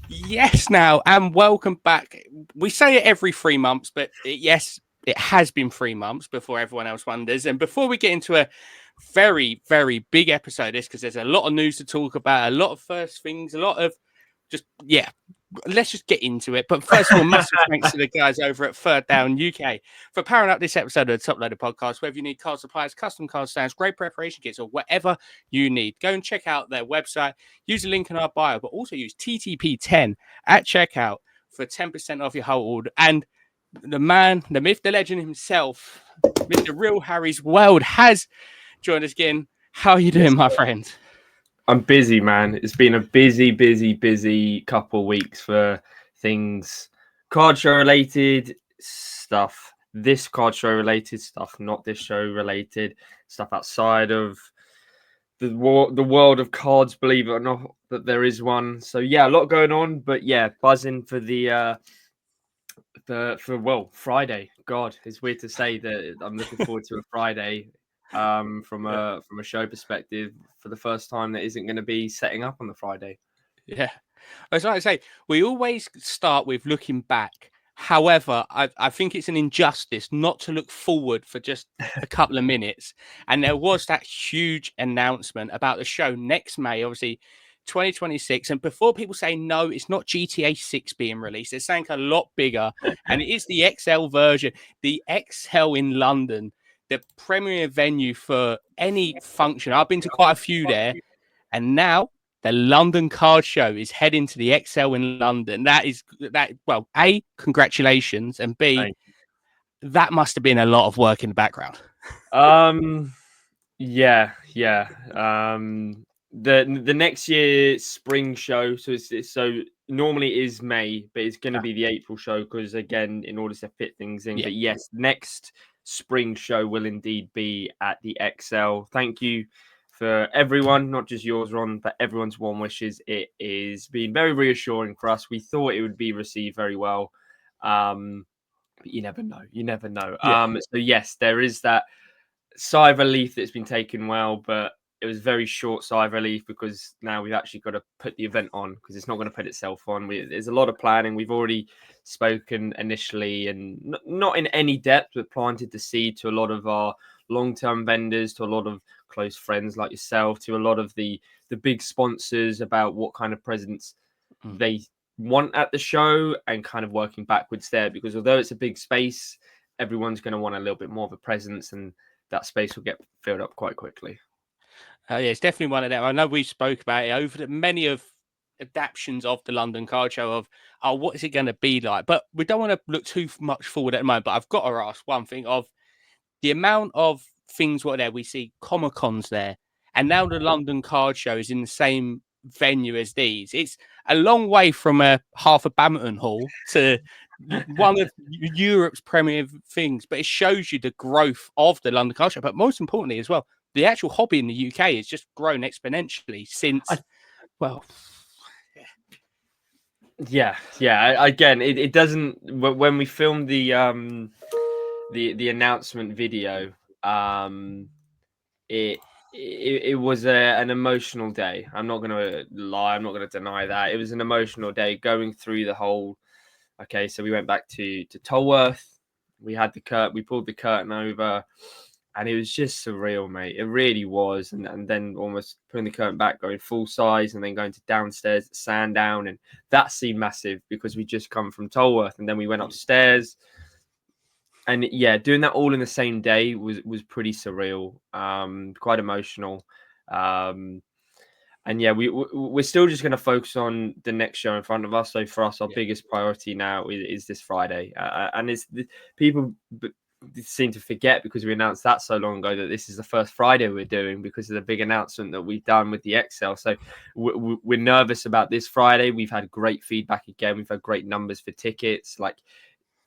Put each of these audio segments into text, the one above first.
Yes, now, and welcome back. We say it every 3 months, but yes, it has been 3 months before everyone else wonders. And before we get into a very, very big episode of this, because there's a lot of news to talk about, a lot of first things, a lot of just, yeah, let's just get into it. But first of all, massive thanks to the guys over at Third Down UK for powering up this episode of the Top Loader podcast. Whether you need card supplies, custom card stands, great preparation kits, or whatever you need, go and check out their website. Use the link in our bio, but also use TTP10 at checkout for 10% off your whole order. And the man, the myth, the legend himself, Mr. Real Harry's World, has joined us again. How are you doing, my friend? I'm busy, man. It's been a busy couple of weeks for things, card show related stuff, this card show related stuff, not this show related stuff outside of the world of cards, believe it or not, that there is one. So yeah, a lot going on, but yeah, buzzing for Friday. God, it's weird to say that I'm looking forward to a Friday. From a show perspective, for the first time that isn't going to be setting up on the Friday. Yeah, as I say, we always start with looking back. However, I think it's an injustice not to look forward for just a couple of minutes. And there was that huge announcement about the show next May, obviously 2026. And before people say no, it's not GTA 6 being released, they're saying a lot bigger. And it is the XL version, the XL in London, the premier venue for any function. I've been to quite a few there. And now the London Card Show is heading to the XL in London. Well, A, congratulations, and B, that must have been a lot of work in the background. Yeah. The next year spring show, so normally it is May, but it's going to be the April show because again, in order to fit things in. Yeah. But yes, next spring show will indeed be at the XL. Thank you for everyone, not just yours, Ron, but everyone's warm wishes. It is been very reassuring for us. We thought it would be received very well. But you never know. Yeah. So yes, there is that sigh of relief that's been taken well, but it was very short sigh of relief because now we've actually got to put the event on because it's not going to put itself on. There's a lot of planning. We've already spoken initially and not in any depth, but planted the seed to a lot of our long-term vendors, to a lot of close friends like yourself, to a lot of the big sponsors about what kind of presents they want at the show and kind of working backwards there because although it's a big space, everyone's going to want a little bit more of a presence and that space will get filled up quite quickly. Yeah, it's definitely one of them. I know we spoke about it over many of adaptions of the London Card Show of, what is it going to be like? But we don't want to look too much forward at the moment. But I've got to ask one thing of the amount of things what there. We see Comic-Cons there, and now the London Card Show is in the same venue as these. It's a long way from half a badminton hall to one of Europe's premier things, but it shows you the growth of the London Card Show. But most importantly, as well, the actual hobby in the UK has just grown exponentially since. Yeah. Again, it doesn't. When we filmed the announcement video, it was an emotional day. I'm not going to lie. I'm not going to deny that it was an emotional day going through the whole. Okay, so we went back to Tolworth. We had we pulled the curtain over, and it was just surreal, mate. It really was. And then almost putting the curtain back, going full size, and then going to downstairs at Sandown, and that seemed massive because we just come from Tolworth, and then we went upstairs. And yeah, doing that all in the same day was pretty surreal, quite emotional. And yeah, we're still just going to focus on the next show in front of us. So for us, our biggest priority now is this Friday. And it's people seem to forget because we announced that so long ago that this is the first Friday we're doing because of the big announcement that we've done with the XL. So we're nervous about this Friday. We've had great feedback again. We've had great numbers for tickets, like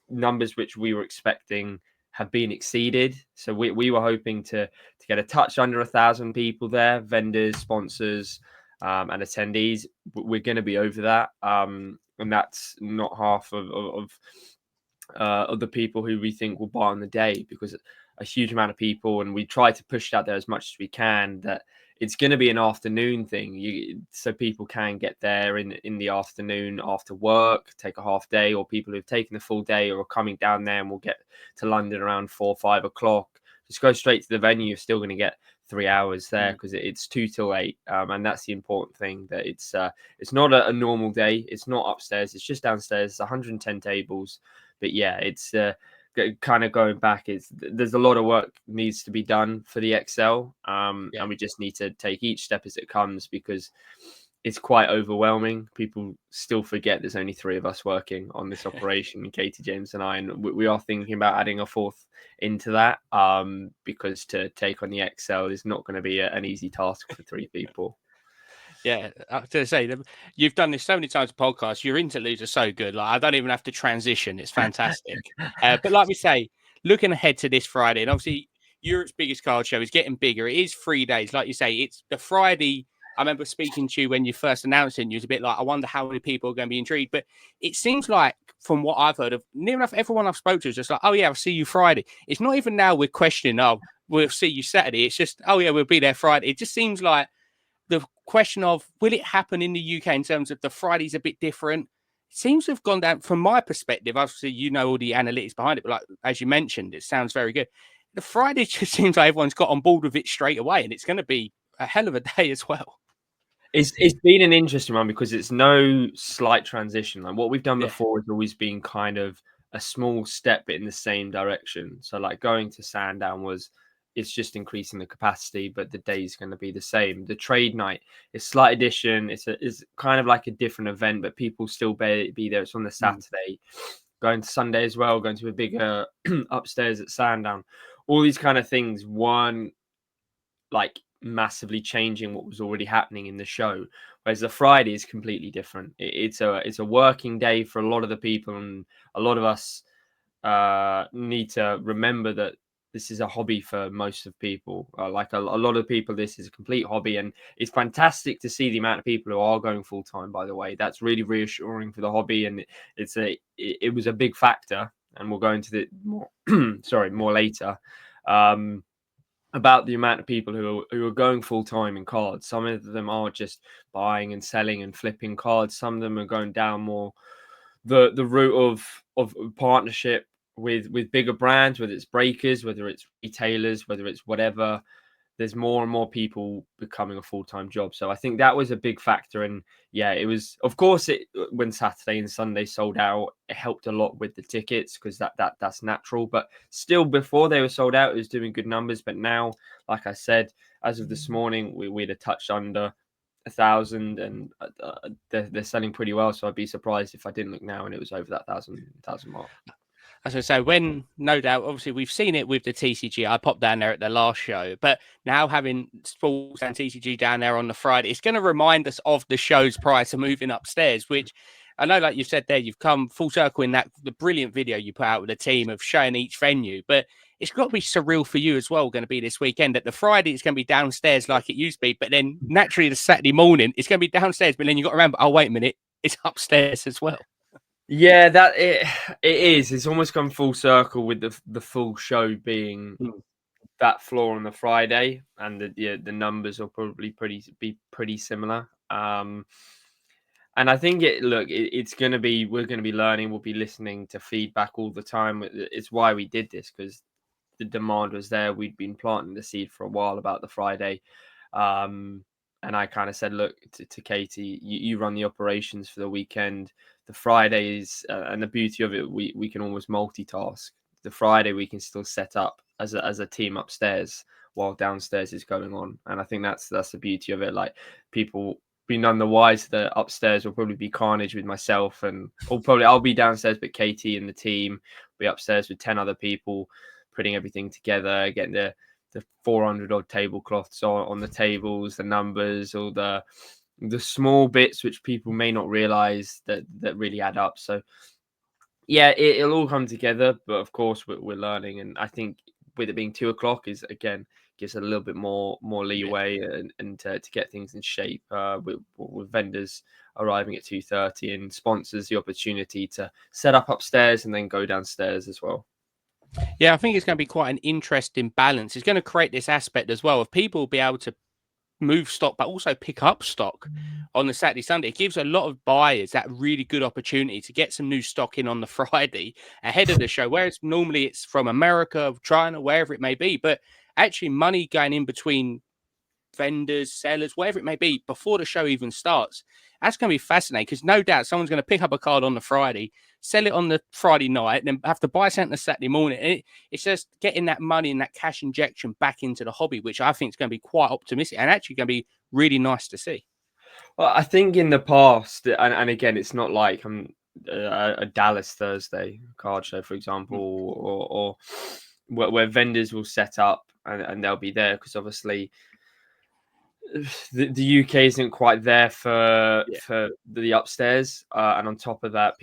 numbers which we were expecting have been exceeded. So we were hoping to get a touch under 1,000 people there, vendors, sponsors, and attendees. We're going to be over that, and that's not half of the people who we think will buy on the day because a huge amount of people, and we try to push it out there as much as we can, that it's going to be an afternoon thing, so people can get there in the afternoon after work, take a half day, or people who've taken the full day or are coming down there and will get to London around 4 or 5 o'clock. Just go straight to the venue. You're still going to get 3 hours there because it's 2 till 8, and that's the important thing. That it's not a normal day. It's not upstairs. It's just downstairs. It's 110 tables, but yeah, it's kind of going back. There's a lot of work needs to be done for the XL, and we just need to take each step as it comes because it's quite overwhelming. People still forget there's only 3 of us working on this operation, Katie, James, and I, and we are thinking about adding a 4th into that because to take on the XL is not going to be an easy task for 3 people. Yeah, I was going to say, you've done this so many times on podcasts. Your interludes are so good. Like I don't even have to transition. It's fantastic. But like we say, looking ahead to this Friday, and obviously Europe's biggest card show is getting bigger. It is 3 days. Like you say, it's the Friday. I remember speaking to you when you first announced it, and you was a bit like, I wonder how many people are going to be intrigued. But it seems like, from what I've heard of, near enough everyone I've spoke to is just like, oh, yeah, I'll see you Friday. It's not even now we're questioning, oh, we'll see you Saturday. It's just, oh, yeah, we'll be there Friday. It just seems like the question of, will it happen in the UK in terms of the Friday's a bit different? It seems to have gone down from my perspective. Obviously, you know all the analytics behind it, but like as you mentioned, it sounds very good. The Friday just seems like everyone's got on board with it straight away, and it's going to be a hell of a day as well. It's been an interesting one because it's no slight transition. Like what we've done before has always been kind of a small step in the same direction. So like going to Sandown it's just increasing the capacity, but the day is going to be the same. The trade night is slight addition. It's kind of like a different event, but people still be there. It's on the Saturday. Going to Sunday as well, going to a bigger upstairs at Sandown. All these kind of things. One, like massively changing what was already happening in the show, whereas the Friday is completely different. It's a working day for a lot of the people, and a lot of us need to remember that this is a hobby for most of people. Like a lot of people, this is a complete hobby, and it's fantastic to see the amount of people who are going full time. By the way, that's really reassuring for the hobby, and it was a big factor. And we'll go into the more later. About the amount of people who are going full time in cards. Some of them are just buying and selling and flipping cards. Some of them are going down more the route of partnership with bigger brands, whether it's breakers, whether it's retailers, whether it's whatever. There's more and more people becoming a full-time job. So I think that was a big factor. And yeah, it was, of course, when Saturday and Sunday sold out, it helped a lot with the tickets because that's natural. But still, before they were sold out, it was doing good numbers. But now, like I said, as of this morning, we'd have touched under 1,000, and they're selling pretty well. So I'd be surprised if I didn't look now and it was over that 1,000 mark. As I say, when no doubt, obviously, we've seen it with the TCG. I popped down there at the last show, but now having Sports and TCG down there on the Friday, it's going to remind us of the shows prior to moving upstairs, which I know, like you said there, you've come full circle in the brilliant video you put out with the team of showing each venue, but it's got to be surreal for you as well, going to be this weekend. That the Friday it's going to be downstairs like it used to be, but then naturally the Saturday morning it's going to be downstairs, but then you've got to remember, oh, wait a minute, it's upstairs as well. Yeah, it is. It's almost come full circle with the full show being that floor on the Friday, and the numbers will probably be pretty similar. And I think it's going to be, we're going to be learning. We'll be listening to feedback all the time. It's why we did this, because the demand was there. We'd been planting the seed for a while about the Friday. And I kind of said, look, to Katie, you run the operations for the weekend. The Fridays, and the beauty of it, we can almost multitask. The Friday we can still set up as a team upstairs while downstairs is going on. And I think that's the beauty of it. Like, people be none the wiser that upstairs will probably be carnage with myself, and I'll be downstairs, but Katie and the team will be upstairs with 10 other people, putting everything together, getting the 400 odd tablecloths on the tables, the numbers, all the small bits which people may not realize that really add up. So yeah, it'll all come together, but of course we're learning. And I think with it being 2 o'clock is, again, gives a little bit more leeway and to get things in shape, with vendors arriving at 2:30 and sponsors the opportunity to set up upstairs and then go downstairs as well. Yeah, I think it's going to be quite an interesting balance. It's going to create this aspect as well of people be able to move stock, but also pick up stock on the Saturday, Sunday. It gives a lot of buyers that really good opportunity to get some new stock in on the Friday ahead of the show, whereas normally it's from America, China, wherever it may be. But actually, money going in between vendors, sellers, whatever it may be, before the show even starts. That's going to be fascinating because no doubt someone's going to pick up a card on the Friday, sell it on the Friday night, and then have to buy something the Saturday morning. And it's just getting that money and that cash injection back into the hobby, which I think is going to be quite optimistic and actually going to be really nice to see. Well, I think in the past, and again, it's not like I'm a Dallas Thursday card show, for example, or where vendors will set up and they'll be there because obviously the UK isn't quite there for the upstairs, and on top of that,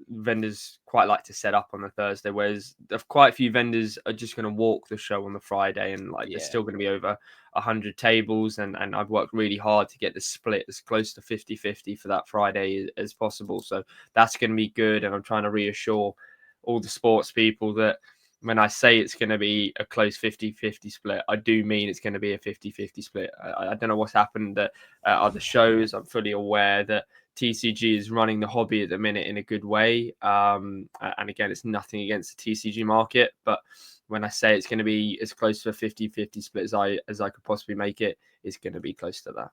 vendors quite like to set up on the Thursday, whereas quite a few vendors are just going to walk the show on the Friday, and there's still going to be over 100 tables, and I've worked really hard to get the split as close to 50-50 for that Friday as possible, so that's going to be good, and I'm trying to reassure all the sports people that when I say it's going to be a close 50-50 split, I do mean it's going to be a 50-50 split. I don't know what's happened at other shows. I'm fully aware that TCG is running the hobby at the minute in a good way. And again, it's nothing against the TCG market. But when I say it's going to be as close to a 50-50 split as I could possibly make it, it's going to be close to that.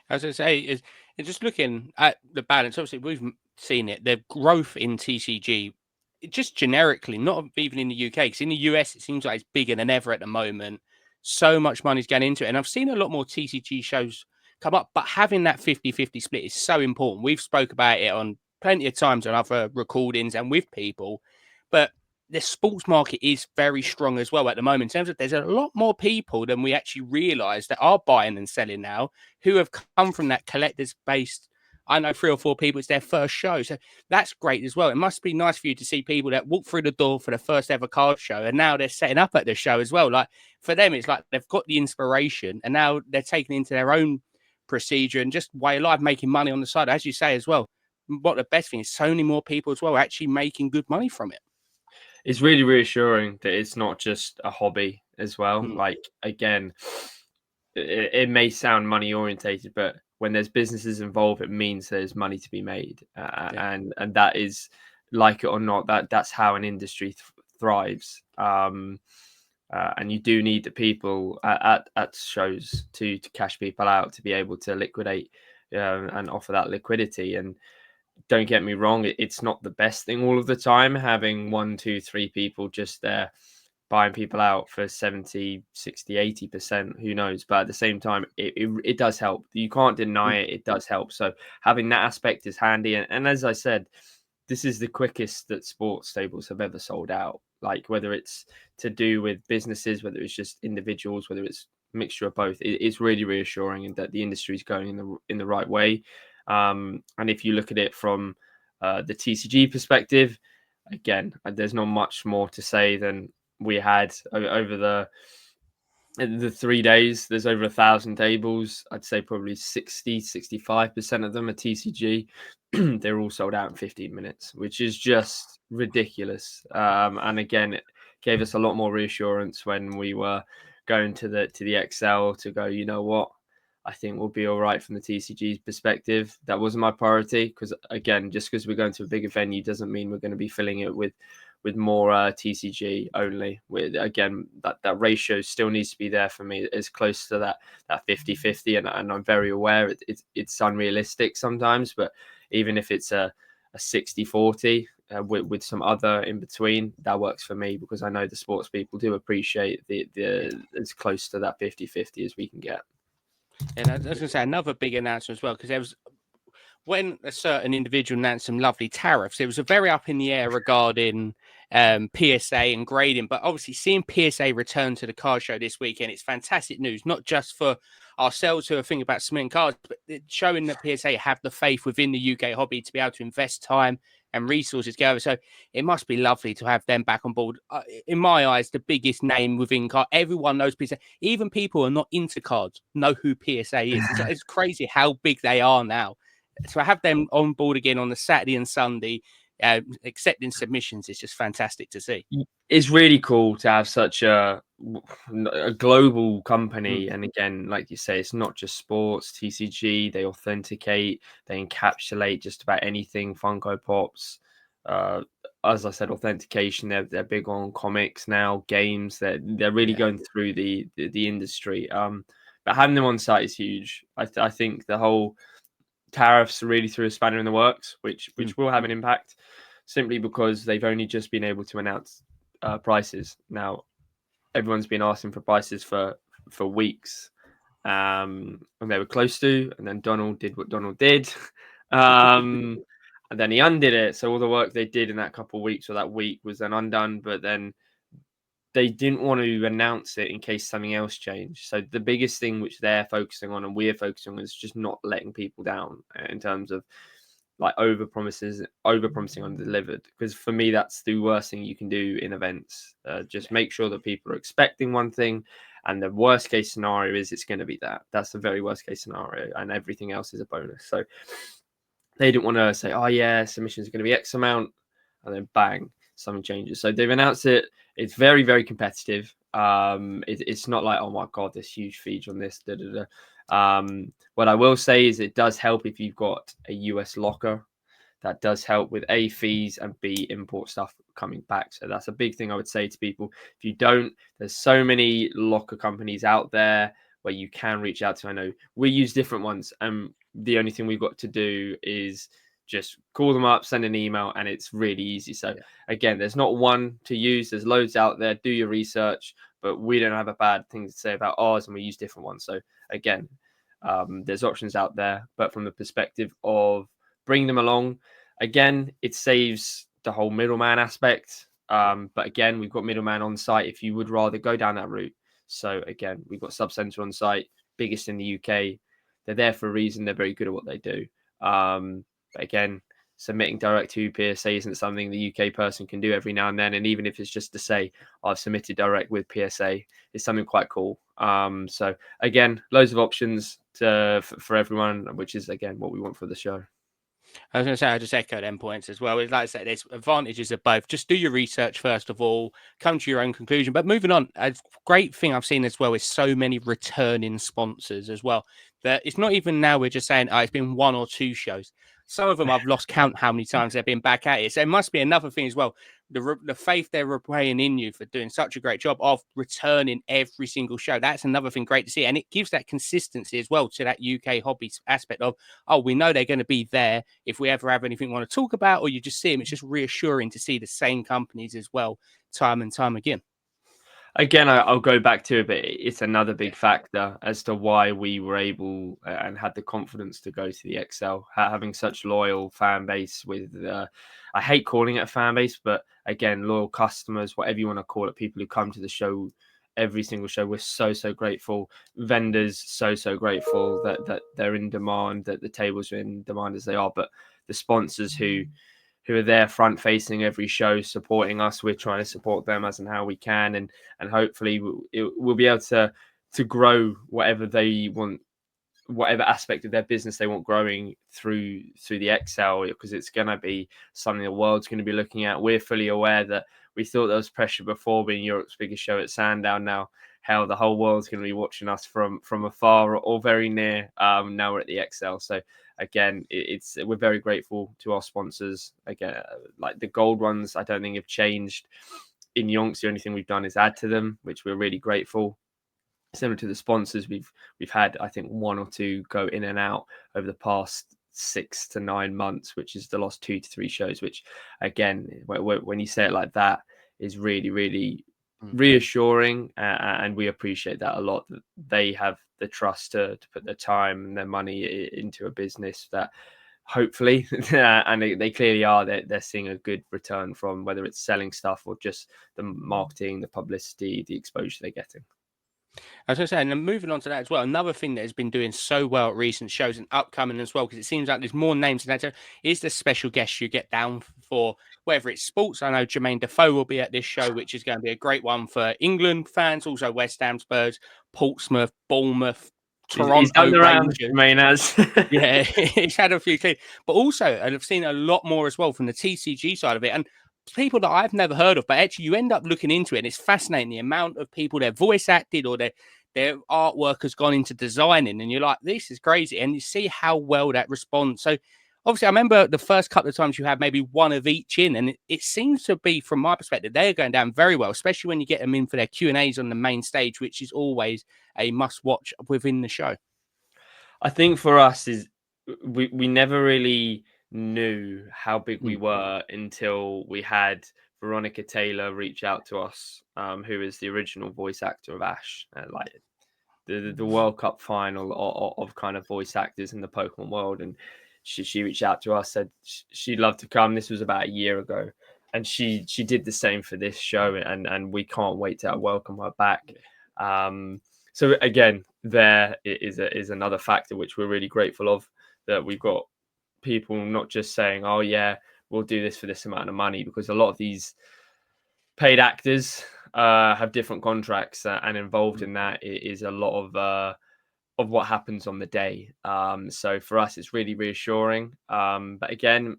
As I say, is just looking at the balance. Obviously, we've seen it. The growth in TCG, just generically, not even in the UK, because in the US it seems like it's bigger than ever at the moment. So much money's going into it, and I've seen a lot more TCG shows come up. But having that 50-50 split is so important. We've spoke about it on plenty of times on other recordings and with people, but the sports market is very strong as well at the moment. In terms of there's a lot more people than we actually realise that are buying and selling now, who have come from that collectors based. I know 3 or 4 people, it's their first show. So that's great as well. It must be nice for you to see people that walk through the door for the first ever card show and now they're setting up at the show as well. Like for them, it's like they've got the inspiration and now they're taking it into their own procedure and just way of life, making money on the side. As you say as well, what the best thing is so many more people as well actually making good money from it. It's really reassuring that it's not just a hobby as well. Like, again, it may sound money orientated, but when there's businesses involved, it means there's money to be made, and that is, like it or not, that's how an industry thrives. And you do need the people at shows to cash people out, to be able to liquidate and offer that liquidity. And don't get me wrong, it's not the best thing all of the time, having 1, 2, 3 people just there buying people out for 70, 60, 80%, who knows? But at the same time, it does help. You can't deny it. It does help. So having that aspect is handy. And as I said, this is the quickest that sports tables have ever sold out. Like whether it's to do with businesses, whether it's just individuals, whether it's a mixture of both, it's really reassuring and that the industry is going in the right way. And if you look at it from the TCG perspective, again, there's not much more to say than we had over the 3 days. There's over 1,000 tables. I'd say probably 65% of them are TCG. They're all sold out in 15 minutes, which is just ridiculous. And again, it gave us a lot more reassurance when we were going to the XL to go, you know what? I think we'll be all right from the TCG's perspective. That wasn't my priority because, again, just because we're going to a bigger venue doesn't mean we're going to be filling it with more TCG only. With again, that ratio still needs to be there for me, as close to that 50-50. And I'm very aware it's unrealistic sometimes, but even if it's a 60-40 with some other in between, that works for me because I know the sports people do appreciate the as close to that 50-50 as we can get. And I was going to say another big announcement as well, because there was, when a certain individual announced some lovely tariffs, it was a very up in the air regarding PSA and grading. But obviously, seeing PSA return to the card show this weekend, it's fantastic news, not just for ourselves who are thinking about submitting cards, but showing that PSA have the faith within the UK hobby to be able to invest time and resources together. So it must be lovely to have them back on board. In my eyes, the biggest name within card. Everyone knows PSA. Even people who are not into cards know who PSA is. It's crazy how big they are now. So I have them on board again on the Saturday and Sunday, accepting submissions is just fantastic to see. It's really cool to have such a global company. And again, like you say, it's not just sports. TCG, they authenticate, they encapsulate just about anything. Funko Pops, as I said, authentication. They're big on comics now, games. They're really going through the industry. But having them on site is huge. I think the whole tariffs really threw a spanner in the works, which will have an impact, simply because they've only just been able to announce prices. Now, everyone's been asking for prices for weeks, and they were close to, and then Donald did what Donald did, and then he undid it. So all the work they did in that couple of weeks or that week was then undone, but then they didn't want to announce it in case something else changed. So the biggest thing which they're focusing on and we're focusing on is just not letting people down in terms of like over promising undelivered. Because for me, that's the worst thing you can do in events. Just make sure that people are expecting one thing, and the worst case scenario is it's going to be that. That's the very worst case scenario, and everything else is a bonus. So they didn't want to say, oh yeah, submissions are going to be X amount, and then bang, something changes. So they've announced it. It's very, very competitive. It's not like, oh my god, this huge feature on this. What I will say is it does help if you've got a US locker. That does help with A, fees, and B, import stuff coming back. So that's a big thing I would say to people. If you don't, there's so many locker companies out there where you can reach out to. I know we use different ones, and the only thing we've got to do is just call them up, send an email, and it's really easy. So again, there's not one to use. There's loads out there. Do your research, but we don't have a bad thing to say about ours, and we use different ones. So again, there's options out there, but from the perspective of bring them along, again, it saves the whole middleman aspect. But again, we've got middleman on site if you would rather go down that route. So again, we've got Sub Center on site, biggest in the UK. They're there for a reason. They're very good at what they do. But again, submitting direct to PSA isn't something the UK person can do every now and then. And even if it's just to say, I've submitted direct with PSA, it's something quite cool. So again, loads of options for everyone, which is, again, what we want for the show. I was going to say, I just echo them points as well. Like I said, there's advantages of both. Just do your research first of all, come to your own conclusion. But moving on, a great thing I've seen as well is so many returning sponsors as well. That it's not even now we're just saying, oh, it's been one or two shows. Some of them I've lost count how many times they've been back at it. So it must be another thing as well. The faith they're playing in you for doing such a great job of returning every single show. That's another thing great to see. And it gives that consistency as well to that UK hobby aspect of, oh, we know they're going to be there if we ever have anything we want to talk about, or you just see them. It's just reassuring to see the same companies as well, time and time again. Again, I'll go back to it, but it's another big factor as to why we were able and had the confidence to go to the ExCeL, having such loyal fan base with, I hate calling it a fan base, but again, loyal customers, whatever you want to call it, people who come to the show, every single show. We're so grateful. Vendors, so grateful that they're in demand, that the tables are in demand as they are, but the sponsors who are there front facing every show, supporting us. We're trying to support them as and how we can. And hopefully we'll be able to grow whatever they want, whatever aspect of their business they want growing through the ExCeL, because it's going to be something the world's going to be looking at. We're fully aware that we thought there was pressure before being Europe's biggest show at Sandown. Now, hell, the whole world's going to be watching us from afar or very near. Now we're at the ExCeL. So again, we're very grateful to our sponsors. Again, like the gold ones, I don't think have changed in Yonks. The only thing we've done is add to them, which we're really grateful. Similar to the sponsors, we've had, I think, one or two go in and out over the past 6 to 9 months, which is the last 2 to 3 shows, which again, when you say it like that, is really reassuring, and we appreciate that a lot, that they have the trust to put their time and their money into a business that hopefully and they clearly are, they're seeing a good return from, whether it's selling stuff or just the marketing, the publicity, the exposure they're getting. As I was saying, and moving on to that as well, another thing that has been doing so well at recent shows and upcoming as well, because it seems like there's more names than that, is the special guests you get down for, whether it's sports. I know Jermaine Defoe will be at this show, which is going to be a great one for England fans, also West Ham, Spurs, Portsmouth, Bournemouth, Toronto he's done the rounds, Rangers. Jermaine has. Yeah, he's had a few clean, but also, and I've seen a lot more as well from the TCG side of it, and people that I've never heard of, but actually you end up looking into it, and it's fascinating the amount of people their voice acted or their artwork has gone into designing, and you're like, this is crazy, and you see how well that responds. So obviously, I remember the first couple of times you had maybe one of each in, and it seems to be, from my perspective, they're going down very well, especially when you get them in for their Q&As on the main stage, which is always a must-watch within the show. I think for us is we never really knew how big we were until we had Veronica Taylor reach out to us, who is the original voice actor of Ash, like the World Cup final of kind of voice actors in the Pokemon world, and she reached out to us, said she'd love to come. This was about a year ago, and she did the same for this show, and we can't wait to welcome her back. So again, there is another factor which we're really grateful of, that we've got people not just saying, "Oh yeah, we'll do this for this amount of money," because a lot of these paid actors have different contracts, and involved in that is a lot of what happens on the day. So for us, it's really reassuring. But again,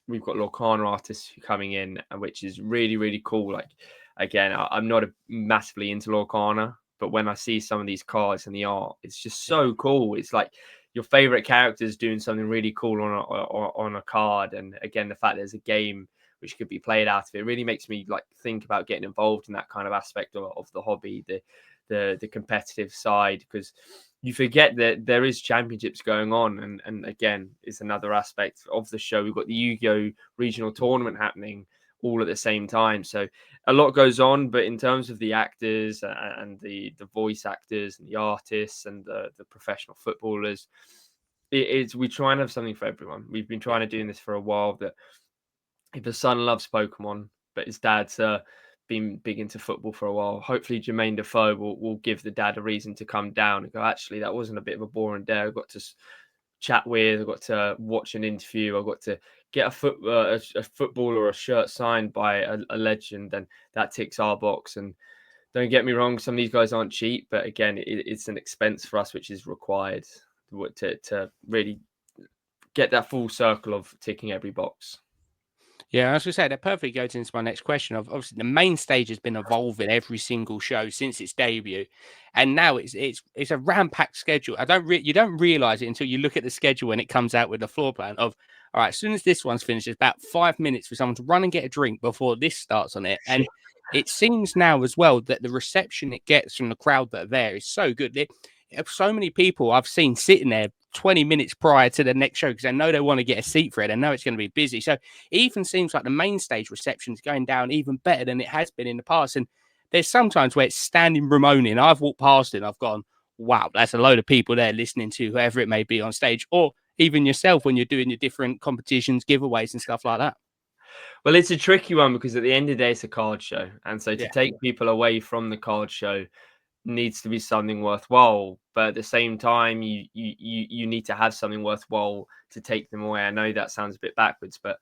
we've got Lorcana artists coming in, which is really, really cool. Like, again, I'm not massively into Lorcana, but when I see some of these cards and the art, it's just so cool. It's like your favorite characters doing something really cool on a card. And again, the fact there's a game which could be played out of it really makes me like think about getting involved in that kind of aspect of the hobby, the competitive side, because you forget that there is championships going on, and again, it's another aspect of the show. We've got the Yu-Gi-Oh regional tournament happening all at the same time, so a lot goes on. But in terms of the actors and the voice actors and the artists and the professional footballers, we try and have something for everyone. We've been trying to do this for a while, that if the son loves Pokemon, but his dad's been big into football for a while, hopefully Jermaine Defoe will give the dad a reason to come down and go, actually, that wasn't a bit of a boring day. I got to chat with, I got to watch an interview, I got to get a football or a shirt signed by a legend, and that ticks our box. And don't get me wrong, some of these guys aren't cheap, but again, it's an expense for us, which is required to really get that full circle of ticking every box. Yeah, I was going to say that perfectly goes into my next question. Of obviously the main stage has been evolving every single show since its debut, and now it's a ram-packed schedule. You don't realize it until you look at the schedule when it comes out with the floor plan of, all right, as soon as this one's finished, it's about 5 minutes for someone to run and get a drink before this starts on it. And it seems now as well that the reception it gets from the crowd that are there is so good. So many people I've seen sitting there 20 minutes prior to the next show because I know they want to get a seat for it. I know it's going to be busy. So it even seems like the main stage reception is going down even better than it has been in the past. And there's sometimes where it's standing room only, and I've walked past it and I've gone, wow, that's a load of people there listening to whoever it may be on stage, or even yourself when you're doing your different competitions, giveaways and stuff like that. Well, it's a tricky one because at the end of the day, it's a card show. And so to take people away from the card show needs to be something worthwhile, but at the same time you need to have something worthwhile to take them away. I know that sounds a bit backwards, but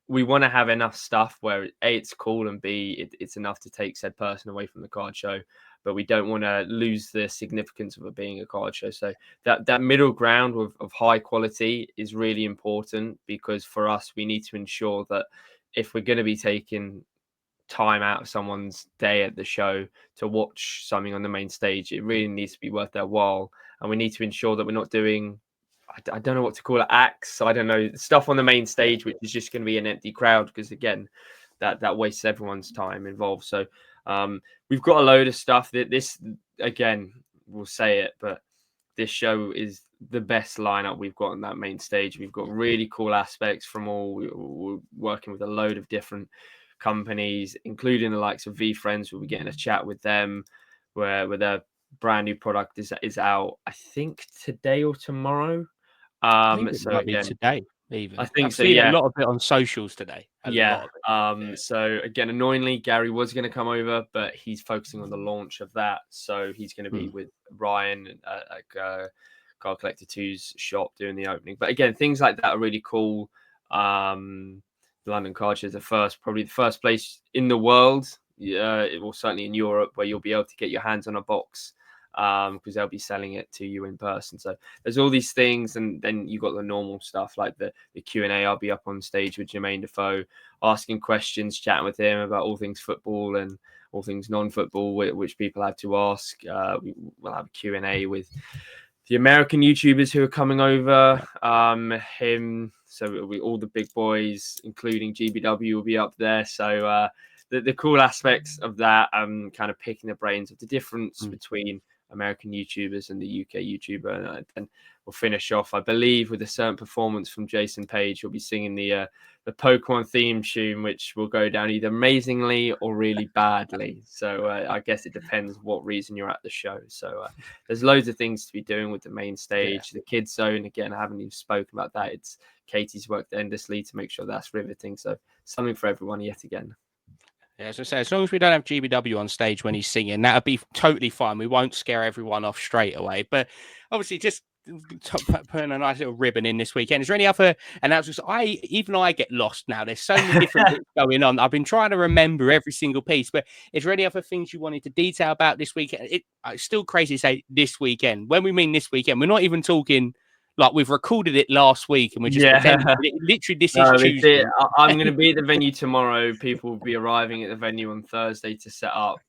we want to have enough stuff where A, it's cool, and B, it's enough to take said person away from the card show, but we don't want to lose the significance of it being a card show. So that middle ground of high quality is really important, because for us, we need to ensure that if we're going to be taking time out of someone's day at the show to watch something on the main stage, it really needs to be worth their while. And we need to ensure that we're not doing, I don't know what to call it, acts, I don't know, stuff on the main stage which is just going to be an empty crowd, because again, that wastes everyone's time involved. So we've got a load of stuff that this, again, we'll say it, but this show is the best lineup we've got on that main stage. We've got really cool aspects from we're working with a load of different companies, including the likes of VeeFriends. We'll be getting a chat with them where their brand new product is out, I think today or tomorrow. I think it might be today even. I think I've so, seen yeah. a lot of it on socials today. So again, annoyingly, Gary was going to come over, but he's focusing on the launch of that. So he's going to be with Ryan at Card Collector 2's shop doing the opening. But again, things like that are really cool. London Card Show is probably the first place in the world, it will certainly in Europe, where you'll be able to get your hands on a box because they'll be selling it to you in person. So there's all these things, and then you got the normal stuff like the Q&A. I'll be up on stage with Jermaine Defoe, asking questions, chatting with him about all things football and all things non-football, which people have to ask. We'll have a Q&A with the American YouTubers who are coming over, him. So all the big boys, including GBW, will be up there. So the cool aspects of that, kind of picking the brains of the difference between American YouTubers and the UK YouTuber. And we'll finish off, I believe, with a certain performance from Jason Page. He'll be singing the Pokemon theme tune, which will go down either amazingly or really badly. So I guess it depends what reason you're at the show. So there's loads of things to be doing with the main stage. The kids zone, again, I haven't even spoken about that. It's Katie's worked endlessly to make sure that's riveting. So something for everyone yet again. Yeah, as I say, as long as we don't have GBW on stage when he's singing, that'll be totally fine. We won't scare everyone off straight away. But obviously, just putting a nice little ribbon in this weekend. Is there any other announcements? I get lost now. There's so many different bits going on. I've been trying to remember every single piece. But is there any other things you wanted to detail about this weekend? It's still crazy to say this weekend. When we mean this weekend, we're not even talking. Like we've recorded it last week and we're just literally this is Tuesday. I'm going to be at the venue tomorrow. People will be arriving at the venue on Thursday to set up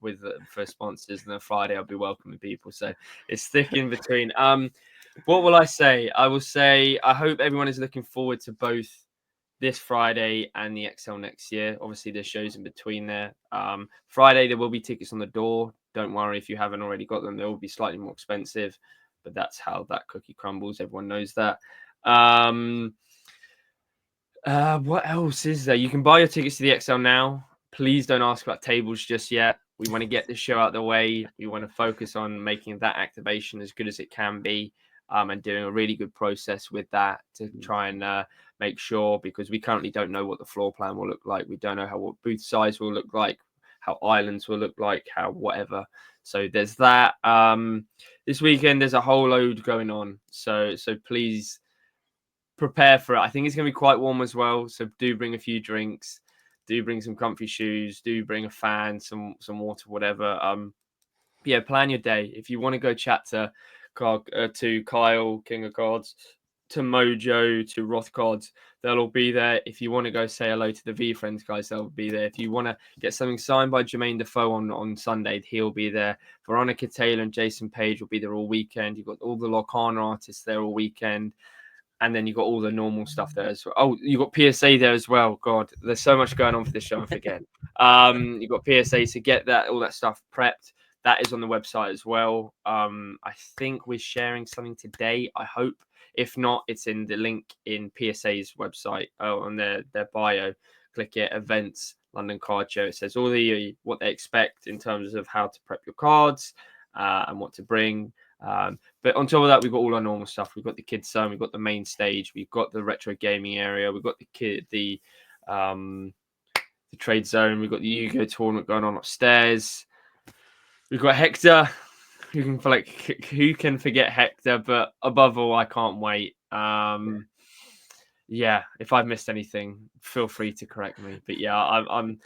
for sponsors, and then Friday I'll be welcoming people. So it's thick in between. What will I say? I will say I hope everyone is looking forward to both this Friday and the XL next year. Obviously, there's shows in between there. Friday there will be tickets on the door. Don't worry if you haven't already got them. They will be slightly more expensive. But that's how that cookie crumbles. Everyone knows that. What else is there? You can buy your tickets to the XL now. Please don't ask about tables just yet. We want to get this show out of the way. We want to focus on making that activation as good as it can be, and doing a really good process with that to try and make sure, because we currently don't know what the floor plan will look like. We don't know what booth size will look like, how islands will look like, how whatever. So there's that. This weekend, there's a whole load going on. So please prepare for it. I think it's going to be quite warm as well. So do bring a few drinks. Do bring some comfy shoes. Do bring a fan, some water, whatever. Plan your day. If you want to go chat to Kyle, King of Cards, to Mojo, to Rothcards, they'll all be there. If you want to go say hello to the V Friends guys, they'll be there. If you want to get something signed by Jermaine Defoe on Sunday, he'll be there. Veronica Taylor and Jason Page will be there all weekend. You've got all the Locana artists there all weekend. And then you've got all the normal stuff there as well. Oh, you've got PSA there as well. God, there's so much going on for this show, I forget. You've got PSA to get all that stuff prepped. That is on the website as well. I think we're sharing something today, I hope. If not, it's in the link in PSA's website, on their bio. Click it, events, London Card Show. It says all what they expect in terms of how to prep your cards and what to bring. But on top of that, we've got all our normal stuff. We've got the kids zone, we've got the main stage, we've got the retro gaming area, we've got the trade zone, we've got the Yu-Gi-Oh tournament going on upstairs. We've got Hector. Who can forget Hector? But above all, I can't wait. If I've missed anything, feel free to correct me. But yeah, I'm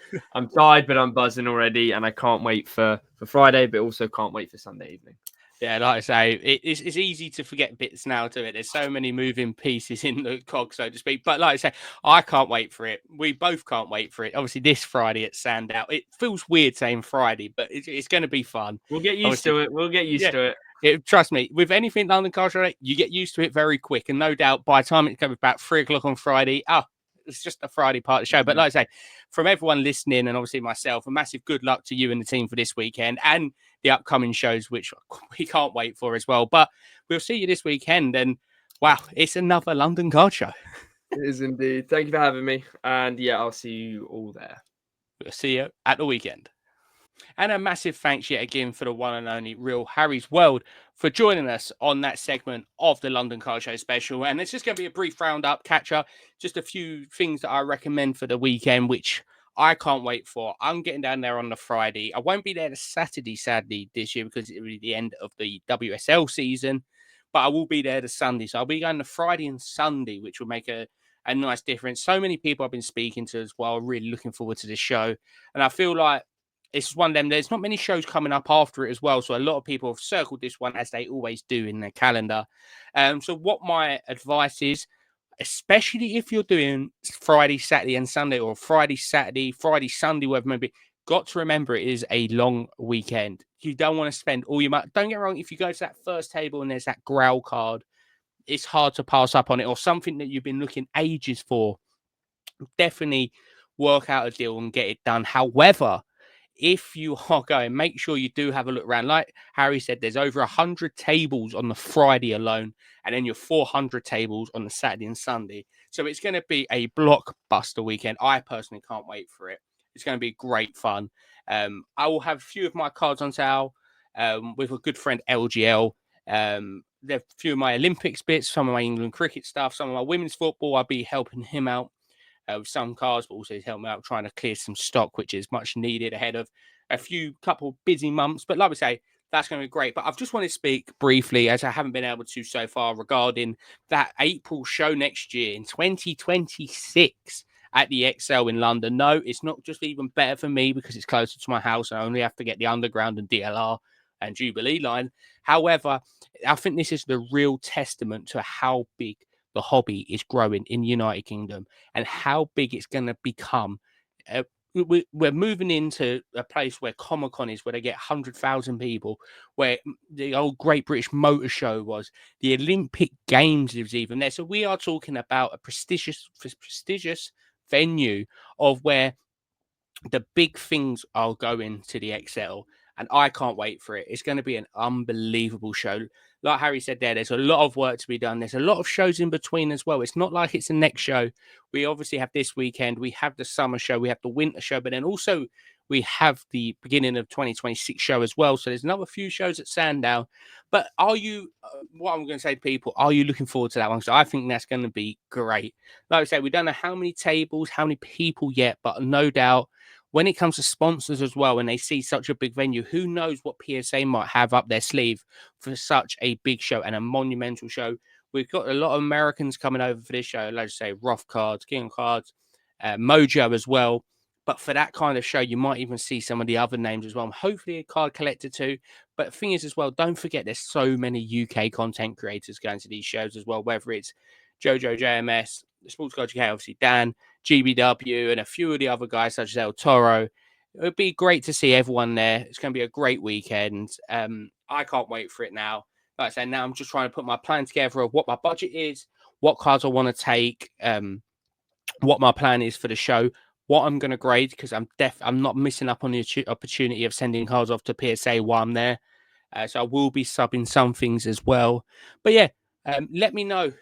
tired, but I'm buzzing already, and I can't wait for Friday, but also can't wait for Sunday evening. Yeah, like I say, it's easy to forget bits now to it. There's so many moving pieces in the cog, so to speak. But like I say, I can't wait for it. We both can't wait for it. Obviously, this Friday at Sandown. It feels weird saying Friday, but it's going to be fun. We'll get used to it. We'll get used to it. Trust me, with anything London Card Show, you get used to it very quick. And no doubt, by the time it comes about 3:00 on Friday, it's just a Friday part of the show. But like I say, from everyone listening and obviously myself, a massive good luck to you and the team for this weekend and the upcoming shows, which we can't wait for as well. But we'll see you this weekend. And wow, it's another London Card Show. It is indeed. Thank you for having me. And yeah, I'll see you all there. We'll see you at the weekend. And a massive thanks yet again for the one and only Real Harry's World for joining us on that segment of the London Card Show special. And it's just going to be a brief roundup, catch up, just a few things that I recommend for the weekend, which I can't wait for. I'm getting down there on the Friday. I won't be there the Saturday, sadly, this year because it will be the end of the WSL season, but I will be there the Sunday. So I'll be going the Friday and Sunday, which will make a nice difference. So many people I've been speaking to as well, really looking forward to this show. And I feel like it's one of them. There's not many shows coming up after it as well. So a lot of people have circled this one as they always do in their calendar. So what my advice is, especially if you're doing Friday, Saturday, and Sunday, or Friday, Saturday, Friday, Sunday, whatever it may be, got to remember it is a long weekend. You don't want to spend all your money. Don't get me wrong, if you go to that first table and there's that growl card, it's hard to pass up on it, or something that you've been looking ages for. Definitely work out a deal and get it done. However, if you are going, make sure you do have a look around. Like Harry said, there's over 100 tables on the Friday alone, and then your 400 tables on the Saturday and Sunday. So it's going to be a blockbuster weekend. I personally can't wait for it. It's going to be great fun. I will have a few of my cards on sale with a good friend, LGL. There are a few of my Olympics bits, some of my England cricket stuff, some of my women's football. I'll be helping him out with some cards, but also he's helping me out trying to clear some stock, which is much needed ahead of a couple busy months. But like we say, that's going to be great. But I've just wanted to speak briefly, as I haven't been able to so far, regarding that April show next year in 2026 at the ExCeL in London. No, it's not just even better for me because it's closer to my house. I only have to get the Underground and DLR and Jubilee line. However, I think this is the real testament to how big the hobby is growing in the United Kingdom and how big it's going to become. We're moving into a place where Comic-Con is, where they get 100,000 people, where the old Great British Motor Show was, the Olympic Games is even there. So we are talking about a prestigious venue of where the big things are going to the ExCeL, and I can't wait for it. It's going to be an unbelievable show. Like Harry said there's a lot of work to be done. There's a lot of shows in between as well. It's not like it's the next show. We obviously have this weekend. We have the summer show. We have the winter show. But then also we have the beginning of 2026 show as well. So there's another few shows at Sandown. But are you, what I'm going to say to people, are you looking forward to that one? So I think that's going to be great. Like I say, we don't know how many tables, how many people yet, but no doubt when it comes to sponsors as well, when they see such a big venue, who knows what PSA might have up their sleeve for such a big show and a monumental show. We've got a lot of Americans coming over for this show, like I say, Rough Cards, King of Cards, Mojo as well. But for that kind of show, you might even see some of the other names as well. Hopefully a card collector too. But the thing is as well, don't forget there's so many UK content creators going to these shows as well, whether it's Jojo JMS, the Sports Card UK, obviously Dan, GBW, and a few of the other guys such as El Toro. It would be great to see everyone there. It's going to be a great weekend. I can't wait for it now. Like I said, now I'm just trying to put my plan together of what my budget is, what cards I want to take, what my plan is for the show, what I'm going to grade, because I'm not missing up on the opportunity of sending cards off to PSA while I'm there. So I will be subbing some things as well. But yeah, let me know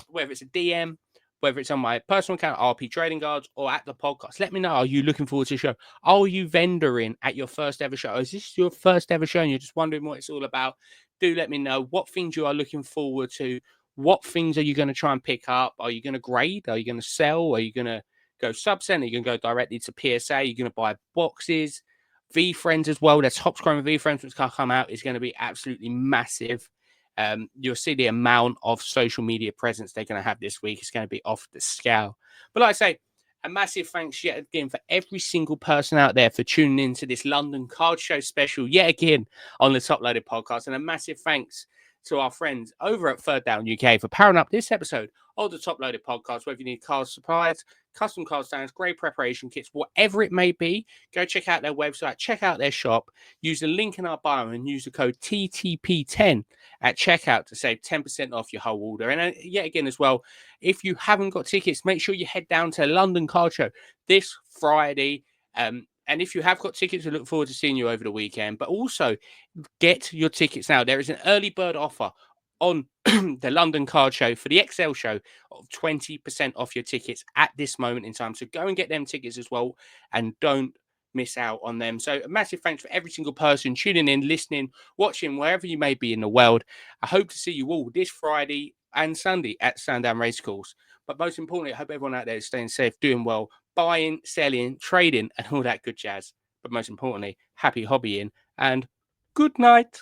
whether it's a DM, whether it's on my personal account, RP Trading Cards, or at the podcast. Let me know. Are you looking forward to the show? Are you vendoring at your first ever show? Is this your first ever show and you're just wondering what it's all about? Do let me know what things you are looking forward to. What things are you going to try and pick up? Are you going to grade? Are you going to sell? Are you going to go sub-send? Are you going to go directly to PSA? Are you going to buy boxes? V-Friends as well. There's Top Scrum V-Friends which can come out. Is going to be absolutely massive. You'll see the amount of social media presence they're going to have this week. It's going to be off the scale. But like I say, a massive thanks yet again for every single person out there for tuning in to this London Card Show special yet again on the Top Loaded podcast. And a massive thanks to our friends over at Third Down UK for powering up this episode of the Top Loaded podcast. Whether you need card supplies, custom card stands, grade preparation kits, whatever it may be, go check out their website, check out their shop, use the link in our bio and use the code TTP10 at checkout to save 10% off your whole order. And yet again as well, if you haven't got tickets, make sure you head down to London Card Show this Friday. And if you have got tickets, we look forward to seeing you over the weekend. But also, get your tickets now. There is an early bird offer on the London Card Show for the ExCeL show of 20% off your tickets at this moment in time. So go and get them tickets as well and don't miss out on them. So a massive thanks for every single person tuning in, listening, watching, wherever you may be in the world. I hope to see you all this Friday and Sunday at Sandown Racecourse. But most importantly, I hope everyone out there is staying safe, doing well, buying, selling, trading, and all that good jazz. But most importantly, happy hobbying and good night.